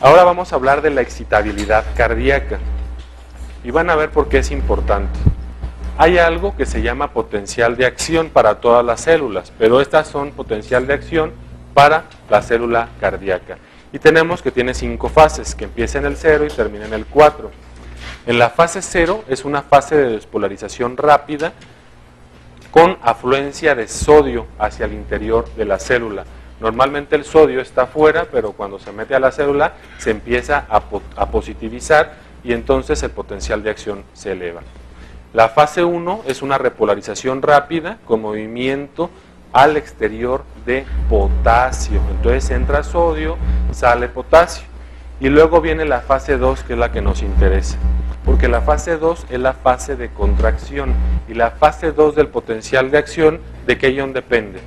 Ahora vamos a hablar de la excitabilidad cardíaca y van a ver por qué es importante. Hay algo que se llama potencial de acción para todas las células, pero estas son potencial de acción para la célula cardíaca. Y tenemos que tiene 5 fases, que empieza en el 0 y termina en el 4. En la fase 0 es una fase de despolarización rápida con afluencia de sodio hacia el interior de la célula. Normalmente el sodio está afuera, pero cuando se mete a la célula se empieza a positivizar y entonces el potencial de acción se eleva. La fase 1 es una repolarización rápida con movimiento al exterior de potasio. Entonces entra sodio, sale potasio. Y luego viene la fase 2, que es la que nos interesa. Porque la fase 2 es la fase de contracción. Y la fase 2 del potencial de acción, ¿de qué ion depende?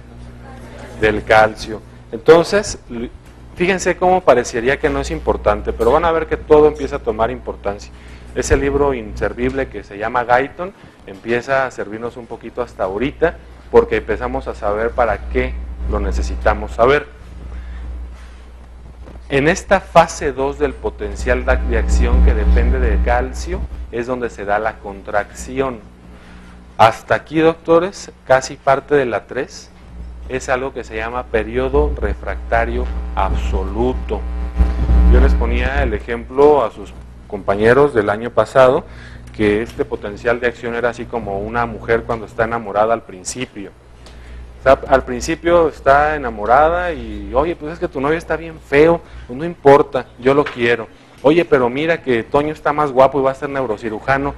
Del calcio. Entonces, fíjense cómo parecería que no es importante, pero van a ver que todo empieza a tomar importancia. Ese libro inservible que se llama Guyton empieza a servirnos un poquito hasta ahorita, porque empezamos a saber para qué lo necesitamos saber. En esta fase 2 del potencial de acción que depende del calcio es donde se da la contracción. Hasta aquí, doctores, casi parte de la 3 es algo que se llama periodo refractario absoluto. Yo les ponía el ejemplo a sus compañeros del año pasado que este potencial de acción era así como una mujer cuando está enamorada al principio. O sea, al principio está enamorada y, oye, pues es que tu novio está bien feo, pues no importa, yo lo quiero. Oye, pero mira que Toño está más guapo y va a ser neurocirujano,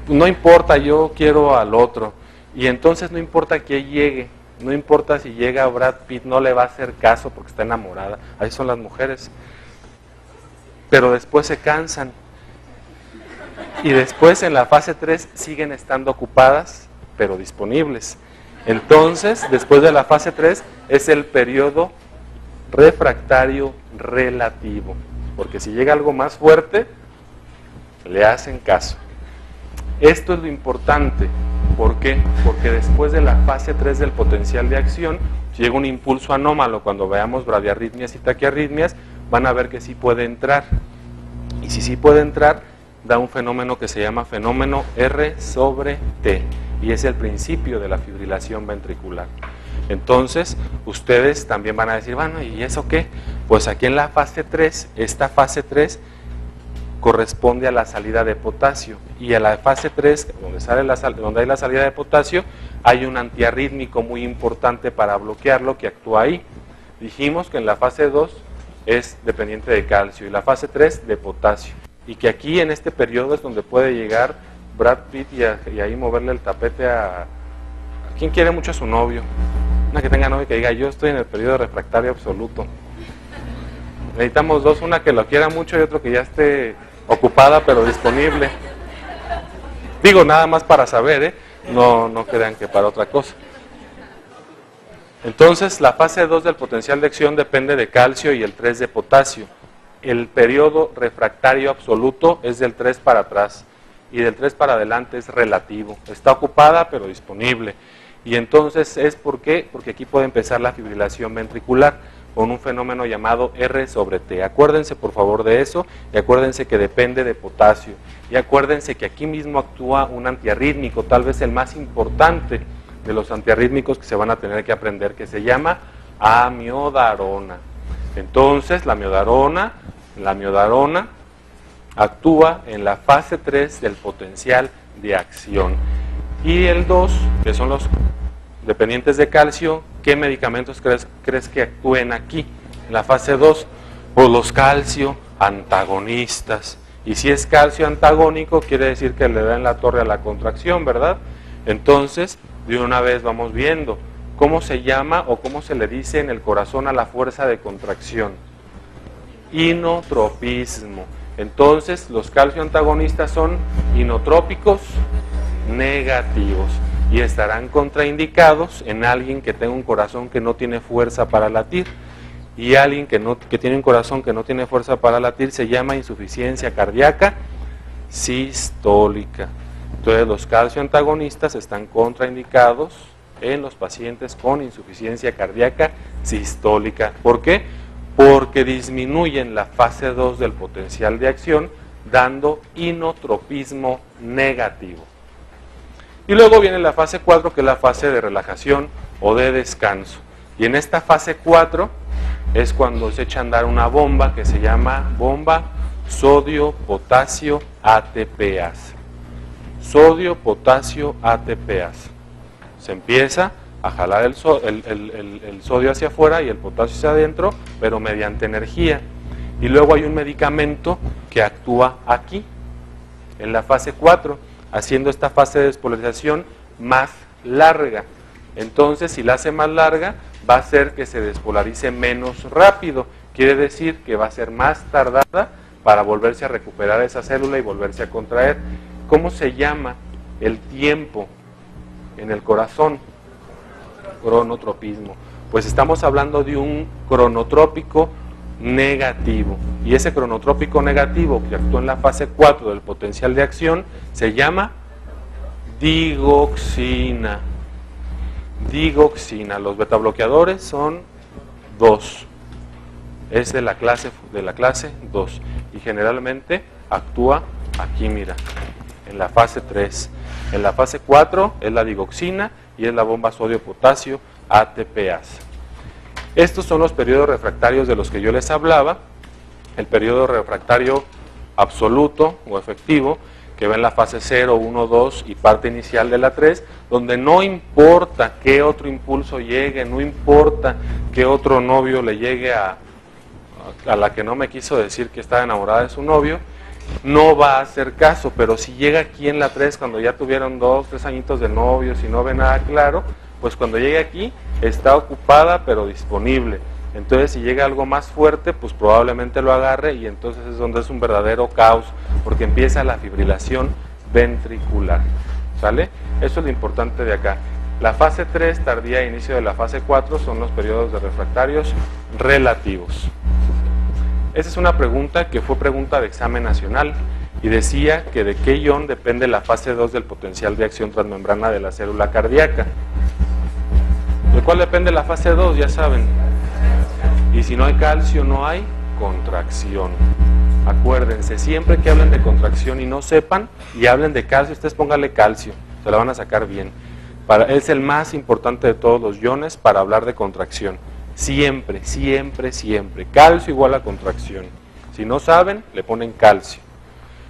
no importa, yo quiero al otro. Y entonces no importa que llegue, no importa si llega Brad Pitt, no le va a hacer caso porque está enamorada. Ahí son las mujeres. Pero después se cansan. Y después en la fase 3 siguen estando ocupadas, pero disponibles. Entonces, después de la fase 3 es el periodo refractario relativo. Porque si llega algo más fuerte, le hacen caso. Esto es lo importante. ¿Por qué? Porque después de la fase 3 del potencial de acción, si llega un impulso anómalo, cuando veamos bradiarritmias y taquiarritmias, van a ver que sí puede entrar. Y si sí puede entrar, da un fenómeno que se llama fenómeno R sobre T. Y es el principio de la fibrilación ventricular. Entonces, ustedes también van a decir, bueno, ¿y eso qué? Pues aquí en la fase 3, esta fase 3 corresponde a la salida de potasio. Y a la fase 3, donde hay la salida de potasio, hay un antiarrítmico muy importante para bloquearlo que actúa ahí. Dijimos que en la fase 2 es dependiente de calcio y la fase 3 de potasio. Y que aquí en este periodo es donde puede llegar Brad Pitt y ahí moverle el tapete a quien quiere mucho a su novio. Una que tenga novio que diga, yo estoy en el periodo refractario absoluto. Necesitamos dos, una que lo quiera mucho y otro que ya esté ocupada pero disponible. Digo, nada más para saber, no crean que para otra cosa. Entonces, la fase 2 del potencial de acción depende de calcio y el 3 de potasio. El periodo refractario absoluto es del 3 para atrás y del 3 para adelante es relativo. Está ocupada pero disponible. Y entonces es ¿por qué? Porque aquí puede empezar la fibrilación ventricular con un fenómeno llamado R sobre T. Acuérdense por favor de eso y acuérdense que depende de potasio. Y acuérdense que aquí mismo actúa un antiarrítmico, tal vez el más importante de los antiarrítmicos que se van a tener que aprender, que se llama amiodarona. Entonces la amiodarona actúa en la fase 3 del potencial de acción. Y el 2, que son los dependientes de calcio, ¿qué medicamentos crees que actúen aquí? En la fase 2, pues los calcio antagonistas. Y si es calcio antagónico, quiere decir que le da en la torre a la contracción, ¿verdad? Entonces, de una vez vamos viendo cómo se llama o cómo se le dice en el corazón a la fuerza de contracción. Inotropismo. Entonces, los calcio antagonistas son inotrópicos negativos y estarán contraindicados en alguien que tenga un corazón que no tiene fuerza para latir. Y alguien que tiene un corazón que no tiene fuerza para latir se llama insuficiencia cardíaca sistólica. Entonces los calcio antagonistas están contraindicados en los pacientes con insuficiencia cardíaca sistólica. ¿Por qué? porque disminuyen la fase 2 del potencial de acción, dando inotropismo negativo. Y luego viene la fase 4, que es la fase de relajación o de descanso. Y en esta fase 4 es cuando se echa a andar una bomba que se llama bomba sodio-potasio ATPase. Sodio-potasio ATPase. Se empieza a jalar el sodio hacia afuera y el potasio hacia adentro, pero mediante energía. Y luego hay un medicamento que actúa aquí, en la fase 4, haciendo esta fase de despolarización más larga. Entonces, si la hace más larga, va a hacer que se despolarice menos rápido. Quiere decir que va a ser más tardada para volverse a recuperar esa célula y volverse a contraer. ¿Cómo se llama el tiempo en el corazón? Cronotropismo. Pues estamos hablando de un cronotrópico negativo. Y ese cronotrópico negativo que actúa en la fase 4 del potencial de acción se llama digoxina. Digoxina. Los betabloqueadores son 2. Es de la clase 2. Y generalmente actúa aquí, mira, en la fase 3. En la fase 4 es la digoxina y es la bomba sodio-potasio ATPase. Estos son los periodos refractarios de los que yo les hablaba. El periodo refractario absoluto o efectivo, que va en la fase 0, 1, 2 y parte inicial de la 3, donde no importa qué otro impulso llegue, no importa qué otro novio le llegue a la que no me quiso decir que estaba enamorada de su novio, no va a hacer caso. Pero si llega aquí en la 3, cuando ya tuvieron 2, 3 añitos de novios y no ve nada claro, pues cuando llegue aquí está ocupada pero disponible. Entonces, si llega algo más fuerte, pues probablemente lo agarre, y entonces es donde es un verdadero caos, porque empieza la fibrilación ventricular. ¿Sale? Eso es lo importante de acá. La fase 3, tardía e inicio de la fase 4, son los periodos de refractarios relativos. Esa es una pregunta que fue pregunta de examen nacional, y decía que de qué ion depende la fase 2 del potencial de acción transmembrana de la célula cardíaca. ¿De cuál depende la fase 2? Ya saben. Y si no hay calcio, no hay contracción. Acuérdense, siempre que hablen de contracción y no sepan, y hablen de calcio, ustedes pónganle calcio, se la van a sacar bien. Es el más importante de todos los iones para hablar de contracción. Siempre, siempre, siempre. Calcio igual a contracción. Si no saben, le ponen calcio.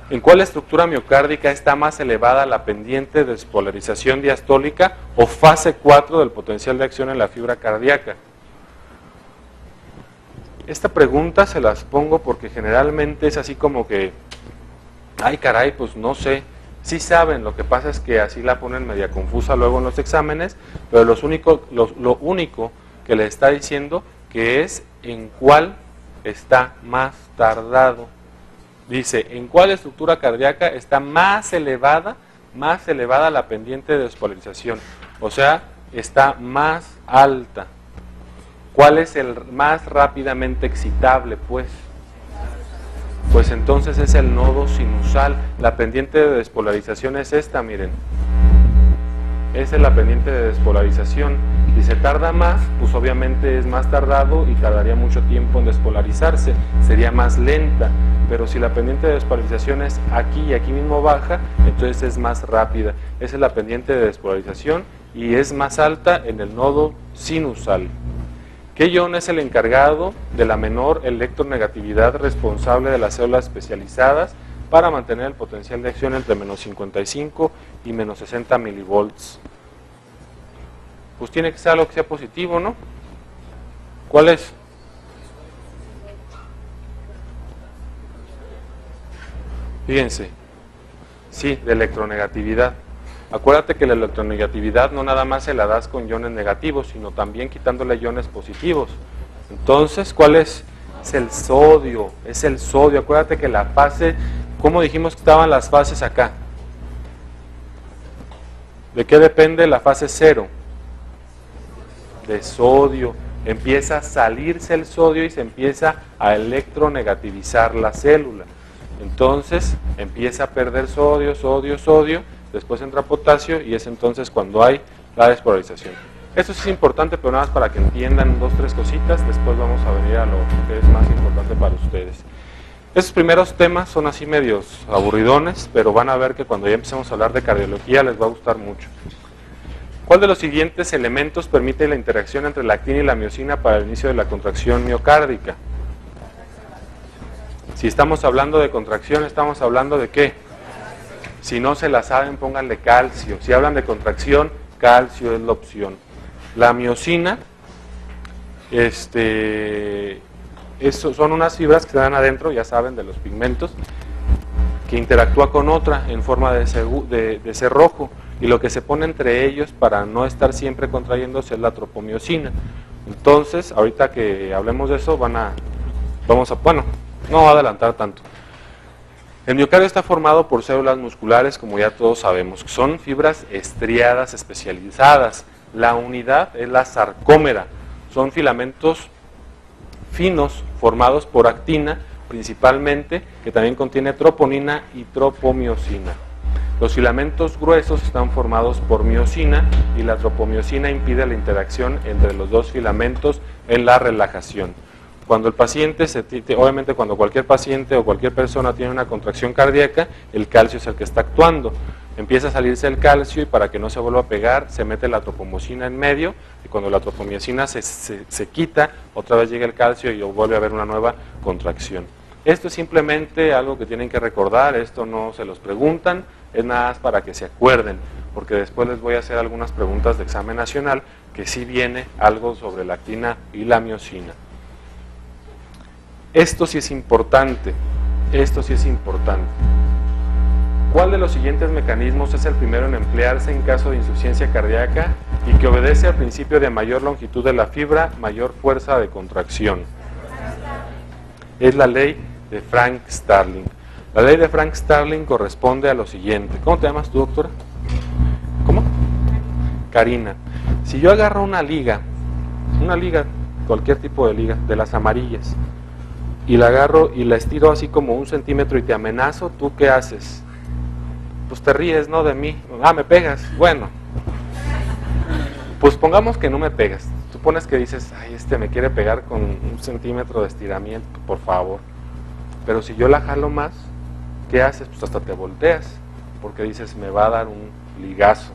¿En cuál estructura miocárdica está más elevada la pendiente de despolarización diastólica o fase 4 del potencial de acción en la fibra cardíaca? Esta pregunta se las pongo porque generalmente es así como que, ay caray, pues no sé. Sí saben, lo que pasa es que así la ponen media confusa luego en los exámenes, pero lo único que le está diciendo que es en cuál está más tardado. Dice, ¿en cuál estructura cardíaca está más elevada la pendiente de despolarización? O sea, está más alta. ¿Cuál es el más rápidamente excitable, pues? Pues entonces es el nodo sinusal. La pendiente de despolarización es esta, miren. Esa es la pendiente de despolarización. Si se tarda más, pues obviamente es más tardado y tardaría mucho tiempo en despolarizarse. Sería más lenta. Pero si la pendiente de despolarización es aquí y aquí mismo baja, entonces es más rápida. Esa es la pendiente de despolarización y es más alta en el nodo sinusal. ¿Qué ion es el encargado de la menor electronegatividad responsable de las células especializadas para mantener el potencial de acción entre menos 55 y menos 60 milivolts? Pues tiene que ser algo que sea positivo, ¿no? ¿Cuál es? Fíjense, sí, de electronegatividad. Acuérdate que la electronegatividad no nada más se la das con iones negativos, sino también quitándole iones positivos. Entonces, ¿cuál es? Es el sodio, es el sodio. Acuérdate que la fase, ¿cómo dijimos que estaban las fases acá? ¿De qué depende la fase 0? De sodio. Empieza a salirse el sodio y se empieza a electronegativizar la célula. Entonces, empieza a perder sodio, sodio, sodio. Después entra potasio y es entonces cuando hay la despolarización. Esto sí es importante, pero nada más para que entiendan 2 o 3 cositas, después vamos a venir a lo que es más importante para ustedes. Estos primeros temas son así medios aburridones, pero van a ver que cuando ya empecemos a hablar de cardiología les va a gustar mucho. ¿Cuál de los siguientes elementos permite la interacción entre la actina y la miocina para el inicio de la contracción miocárdica? Si estamos hablando de contracción, ¿estamos hablando de qué? Si no se la saben, pónganle calcio. Si hablan de contracción, calcio es la opción. La miocina, son unas fibras que se dan adentro, ya saben, de los pigmentos, que interactúa con otra en forma de cerrojo, y lo que se pone entre ellos para no estar siempre contrayéndose es la tropomiosina. Entonces, ahorita que hablemos de eso, bueno, no voy a adelantar tanto. El miocardio está formado por células musculares, como ya todos sabemos, son fibras estriadas especializadas. La unidad es la sarcómera, son filamentos finos formados por actina, principalmente, que también contiene troponina y tropomiosina. Los filamentos gruesos están formados por miocina y la tropomiosina impide la interacción entre los dos filamentos en la relajación. Cuando el paciente, obviamente cuando cualquier paciente o cualquier persona tiene una contracción cardíaca, el calcio es el que está actuando. Empieza a salirse el calcio y para que no se vuelva a pegar, se mete la tropomiosina en medio y cuando la tropomiosina se quita, otra vez llega el calcio y vuelve a haber una nueva contracción. Esto es simplemente algo que tienen que recordar, esto no se los preguntan, es nada más para que se acuerden, porque después les voy a hacer algunas preguntas de examen nacional que sí viene algo sobre la actina y la miocina. Esto sí es importante, ¿Cuál de los siguientes mecanismos es el primero en emplearse en caso de insuficiencia cardíaca y que obedece al principio de mayor longitud de la fibra, mayor fuerza de contracción? Es la ley de Frank-Starling. La ley de Frank-Starling corresponde a lo siguiente. ¿Cómo te llamas tú, doctora? ¿Cómo? Karina. Si yo agarro una liga, cualquier tipo de liga, de las amarillas, y la agarro y la estiro así como 1 centímetro y te amenazo, ¿tú qué haces? Pues te ríes, ¿no? De mí. Ah, ¿me pegas? Bueno. Pues pongamos que no me pegas. Supones que dices, ay, me quiere pegar con 1 centímetro de estiramiento, por favor. Pero si yo la jalo más, ¿qué haces? Pues hasta te volteas, porque dices, me va a dar un ligazo.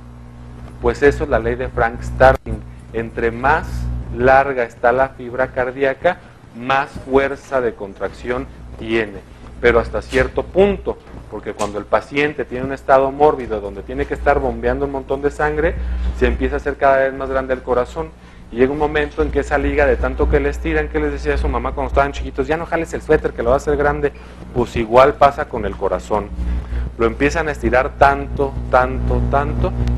Pues eso es la ley de Frank-Starling. Entre más larga está la fibra cardíaca, más fuerza de contracción tiene, pero hasta cierto punto, porque cuando el paciente tiene un estado mórbido donde tiene que estar bombeando un montón de sangre, se empieza a hacer cada vez más grande el corazón, y llega un momento en que esa liga, de tanto que le estiran, que les decía a su mamá cuando estaban chiquitos, ya no jales el suéter que lo va a hacer grande, pues igual pasa con el corazón. Lo empiezan a estirar tanto,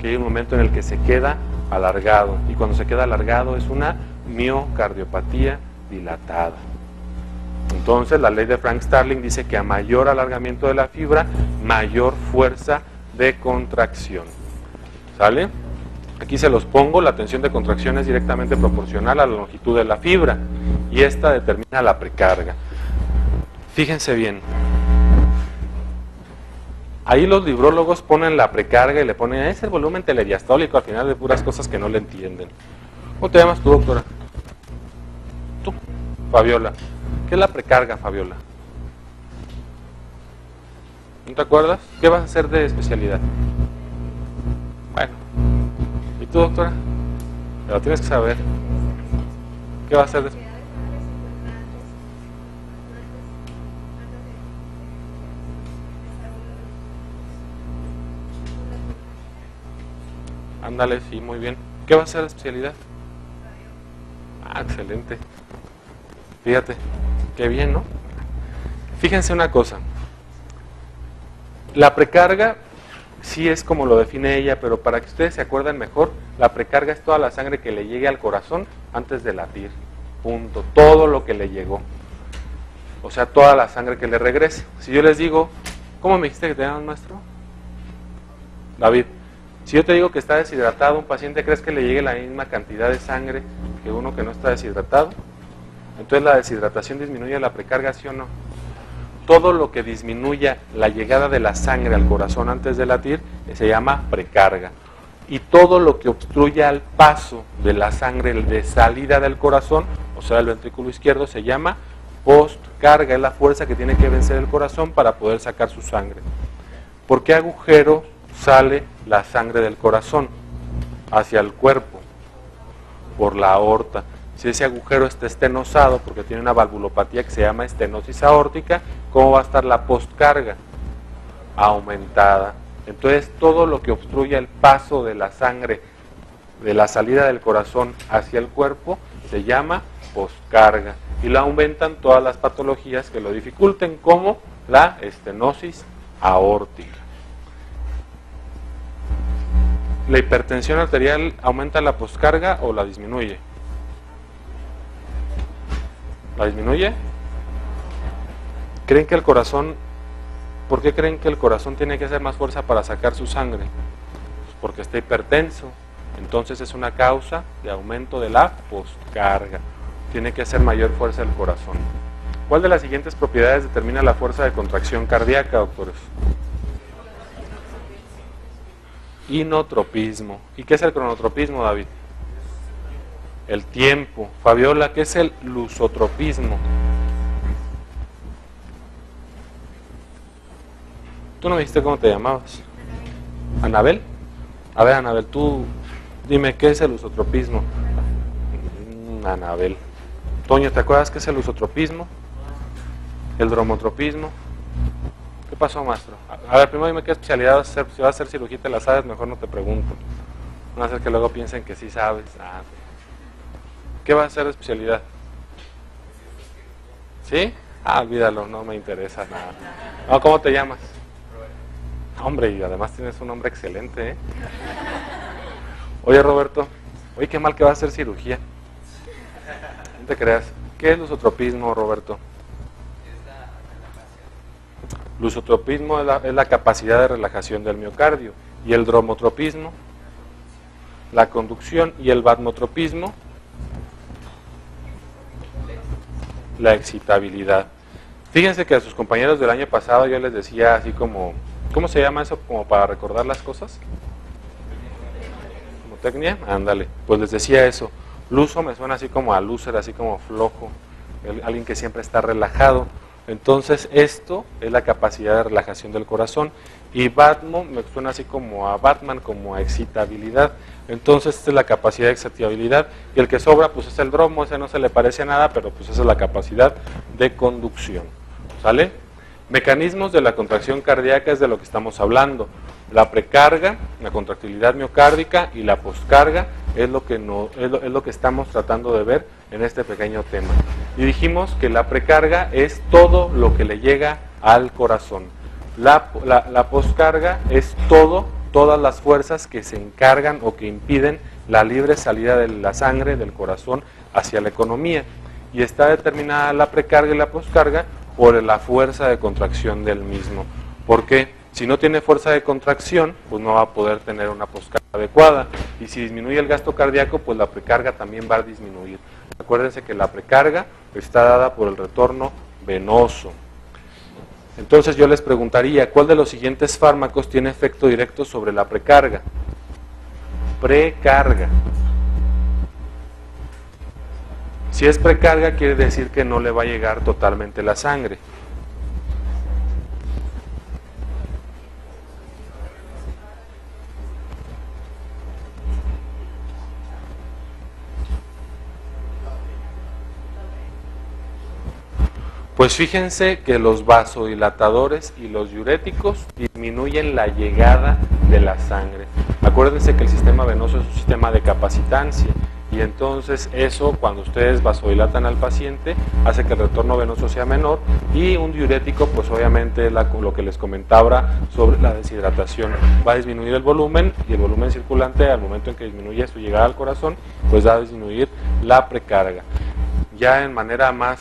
que hay un momento en el que se queda alargado, y cuando se queda alargado es una miocardiopatía dilatada. Entonces la ley de Frank-Starling dice que a mayor alargamiento de la fibra, mayor fuerza de contracción. ¿Sale? Aquí se los pongo, la tensión de contracción es directamente proporcional a la longitud de la fibra y esta determina la precarga. Fíjense bien, ahí los librólogos ponen la precarga y le ponen, es el volumen telediastólico, al final de puras cosas que no le entienden. ¿Cómo te llamas tú, doctora? Tú, Fabiola. ¿Qué es la precarga, Fabiola? ¿No te acuerdas? ¿Qué vas a hacer de especialidad? Bueno. ¿Y tú, doctora? Pero tienes que saber. ¿Qué vas a hacer de especialidad? Ándale, sí, muy bien. ¿Qué vas a hacer de especialidad? Ah, excelente. Fíjate, qué bien, ¿no? Fíjense una cosa. La precarga sí es como lo define ella, pero para que ustedes se acuerden mejor, la precarga es toda la sangre que le llegue al corazón antes de latir. Punto. Todo lo que le llegó. O sea, toda la sangre que le regrese. Si yo les digo, ¿cómo me dijiste que te llamas, maestro? David. Si yo te digo que está deshidratado, un paciente, ¿crees que le llegue la misma cantidad de sangre que uno que no está deshidratado? Entonces la deshidratación disminuye la precarga, ¿sí o no? Todo lo que disminuya la llegada de la sangre al corazón antes de latir se llama precarga. y todo lo que obstruya el paso de la sangre de salida del corazón, o sea, el ventrículo izquierdo, se llama postcarga, es la fuerza que tiene que vencer el corazón para poder sacar su sangre. ¿Por qué agujero sale la sangre del corazón hacia el cuerpo? Por la aorta. Si ese agujero está estenosado, porque tiene una valvulopatía que se llama estenosis aórtica, ¿cómo va a estar la postcarga? Aumentada. Entonces, todo lo que obstruya el paso de la sangre de la salida del corazón hacia el cuerpo se llama postcarga. Y lo aumentan todas las patologías que lo dificulten, como la estenosis aórtica. ¿La hipertensión arterial aumenta la postcarga o la disminuye? ¿La disminuye? ¿Creen que el corazón, por qué creen que el corazón tiene que hacer más fuerza para sacar su sangre? Pues porque está hipertenso, entonces es una causa de aumento de la postcarga. Tiene que hacer mayor fuerza el corazón. ¿Cuál de las siguientes propiedades determina la fuerza de contracción cardíaca, doctores? Inotropismo. ¿Y qué es el cronotropismo, David? El tiempo. Fabiola, ¿qué es el lusotropismo? Tú no me dijiste cómo te llamabas. ¿Anabel? A ver, Anabel, tú dime, ¿qué es el lusotropismo? Anabel. Toño, ¿te acuerdas qué es el lusotropismo? ¿El dromotropismo? ¿Qué pasó, maestro? A ver, primero dime qué especialidad vas a hacer. Si vas a hacer cirugía y te la sabes, mejor no te pregunto. No va a ser que luego piensen que sí sabes. ¿Qué vas a hacer de especialidad? ¿Sí? Olvídalo, no me interesa nada. No, ¿cómo te llamas? Hombre, y además tienes un nombre excelente, ¿eh? Oye, Roberto, oye, qué mal que vas a hacer cirugía. No te creas. ¿Qué es lusotropismo, Roberto? Lusotropismo es la capacidad de relajación del miocardio. Y el dromotropismo, la conducción. Y el batmotropismo, la excitabilidad. Fíjense que a sus compañeros del año pasado yo les decía así como, ¿cómo se llama eso? Como para recordar las cosas. ¿Mnemotecnia? Ándale, pues les decía eso. Luso me suena así como a lúcer, así como flojo, alguien que siempre está relajado. Entonces esto es la capacidad de relajación del corazón. Y Batmo me suena así como a Batman, como a excitabilidad. Entonces esta es la capacidad de excitabilidad. Y el que sobra pues es el dromo, ese no se le parece a nada, pero pues esa es la capacidad de conducción. ¿Sale? Mecanismos de la contracción cardíaca es de lo que estamos hablando. La precarga, la contractilidad miocárdica, y la postcarga es lo que estamos tratando de ver en este pequeño tema. Y dijimos que la precarga es todo lo que le llega al corazón. La postcarga es todas las fuerzas que se encargan o que impiden la libre salida de la sangre del corazón hacia la economía. Y está determinada la precarga y la postcarga por la fuerza de contracción del mismo. ¿Por qué? Si no tiene fuerza de contracción, pues no va a poder tener una postcarga adecuada. Y si disminuye el gasto cardíaco, pues la precarga también va a disminuir. Acuérdense que la precarga está dada por el retorno venoso. Entonces yo les preguntaría, ¿cuál de los siguientes fármacos tiene efecto directo sobre la precarga? Precarga. Si es precarga, quiere decir que no le va a llegar totalmente la sangre. Pues fíjense que los vasodilatadores y los diuréticos disminuyen la llegada de la sangre. Acuérdense que el sistema venoso es un sistema de capacitancia. Y entonces eso, cuando ustedes vasodilatan al paciente, hace que el retorno venoso sea menor, y un diurético, pues obviamente lo que les comentaba sobre la deshidratación, va a disminuir el volumen, y el volumen circulante al momento en que disminuye su llegada al corazón, pues va a disminuir la precarga. Ya en manera más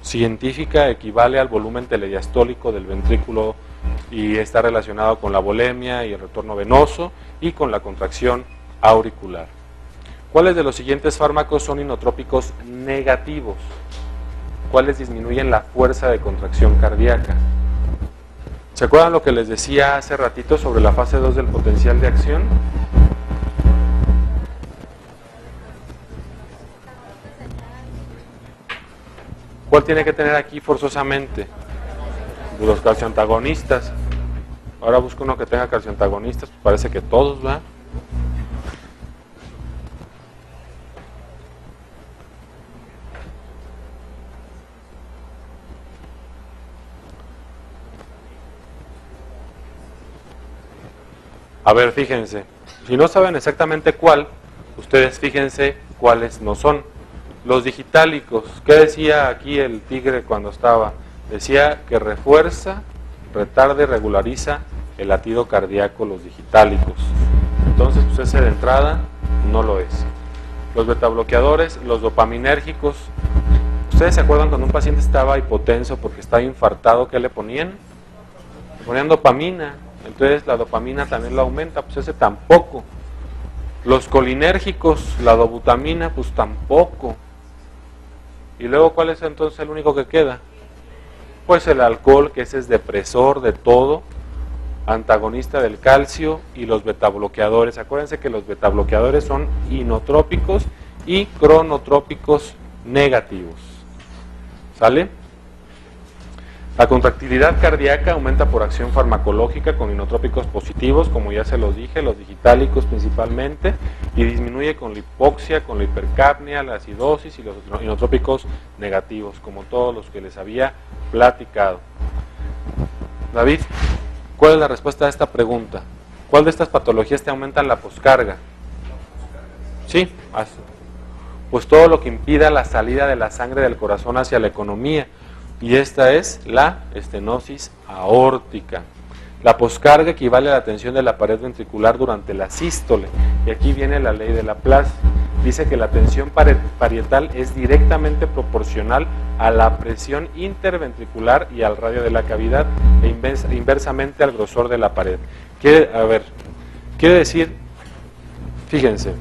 científica equivale al volumen telediastólico del ventrículo y está relacionado con la volemia y el retorno venoso y con la contracción auricular. ¿Cuáles de los siguientes fármacos son inotrópicos negativos? ¿Cuáles disminuyen la fuerza de contracción cardíaca? ¿Se acuerdan lo que les decía hace ratito sobre la fase 2 del potencial de acción? ¿Cuál tiene que tener aquí forzosamente? Los calcioantagonistas. Ahora busco uno que tenga calcioantagonistas, pues parece que todos, ¿verdad? A ver, fíjense, si no saben exactamente cuál, ustedes fíjense cuáles no son. Los digitálicos, ¿qué decía aquí el tigre cuando estaba? Decía que refuerza, retarda y regulariza el latido cardíaco, los digitálicos. Entonces, pues ese de entrada no lo es. Los betabloqueadores, los dopaminérgicos. ¿Ustedes se acuerdan cuando un paciente estaba hipotenso porque estaba infartado, qué le ponían? Le ponían dopamina. Entonces la dopamina también lo aumenta, pues ese tampoco. Los colinérgicos, la dobutamina, pues tampoco. Y luego, ¿cuál es entonces el único que queda? Pues el alcohol, que ese es depresor de todo, antagonista del calcio, y los betabloqueadores. Acuérdense que los betabloqueadores son inotrópicos y cronotrópicos negativos. ¿Sale? La contractilidad cardíaca aumenta por acción farmacológica con inotrópicos positivos, como ya se los dije, los digitálicos principalmente, y disminuye con la hipoxia, con la hipercapnia, la acidosis y los inotrópicos negativos, como todos los que les había platicado. David, ¿cuál es la respuesta a esta pregunta? ¿Cuál de estas patologías te aumentan la poscarga? Sí, pues todo lo que impida la salida de la sangre del corazón hacia la economía. Y esta es la estenosis aórtica. La poscarga equivale a la tensión de la pared ventricular durante la sístole. Y aquí viene la ley de Laplace. Dice que la tensión parietal es directamente proporcional a la presión interventricular y al radio de la cavidad e inversamente al grosor de la pared. Quiere decir, fíjense,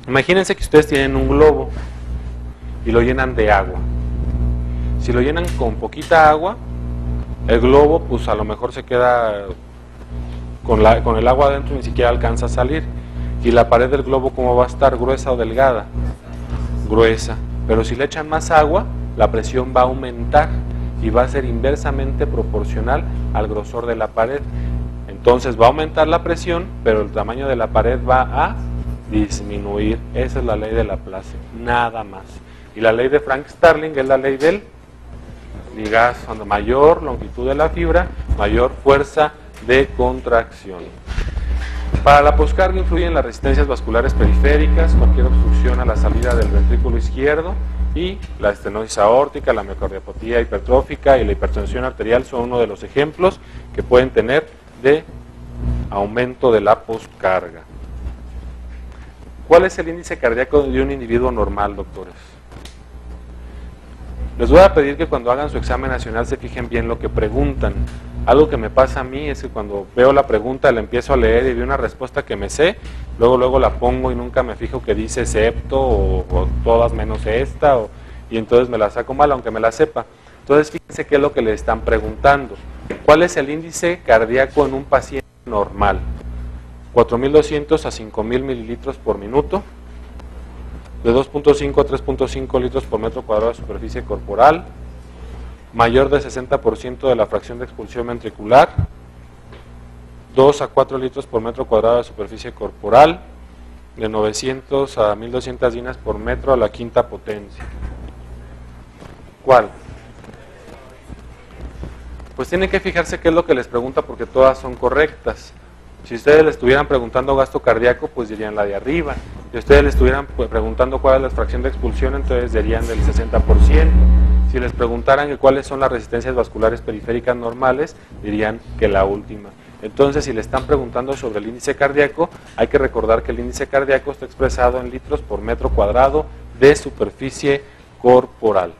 imagínense que ustedes tienen un globo y lo llenan de agua. Si lo llenan con poquita agua, el globo pues a lo mejor se queda con el agua adentro y ni siquiera alcanza a salir. ¿Y la pared del globo cómo va a estar? ¿Gruesa o delgada? Gruesa. Pero si le echan más agua, la presión va a aumentar y va a ser inversamente proporcional al grosor de la pared. Entonces va a aumentar la presión, pero el tamaño de la pared va a disminuir. Esa es la ley de Laplace, nada más. Y la ley de Frank-Starling es la ley del ligazo. Cuando mayor longitud de la fibra, mayor fuerza de contracción. Para la poscarga influyen las resistencias vasculares periféricas, cualquier obstrucción a la salida del ventrículo izquierdo, y la estenosis aórtica, la miocardiopatía hipertrófica y la hipertensión arterial son uno de los ejemplos que pueden tener de aumento de la poscarga. ¿Cuál es el índice cardíaco de un individuo normal, doctores? Les voy a pedir que cuando hagan su examen nacional se fijen bien lo que preguntan. Algo que me pasa a mí es que cuando veo la pregunta la empiezo a leer y veo una respuesta que me sé, luego la pongo y nunca me fijo que dice excepto o todas menos esta, y entonces me la saco mal aunque me la sepa. Entonces fíjense qué es lo que le están preguntando. ¿Cuál es el índice cardíaco en un paciente normal? 4.200 a 5.000 mililitros por minuto, de 2.5 a 3.5 litros por metro cuadrado de superficie corporal, mayor de 60% de la fracción de expulsión ventricular, 2 a 4 litros por metro cuadrado de superficie corporal, de 900 a 1.200 dinas por metro a la quinta potencia. ¿Cuál? Pues tienen que fijarse qué es lo que les pregunta porque todas son correctas. Si ustedes le estuvieran preguntando gasto cardíaco, pues dirían la de arriba. Si ustedes le estuvieran preguntando cuál es la fracción de expulsión, entonces dirían del 60%. Si les preguntaran que cuáles son las resistencias vasculares periféricas normales, dirían que la última. Entonces, si le están preguntando sobre el índice cardíaco, hay que recordar que el índice cardíaco está expresado en litros por metro cuadrado de superficie corporal.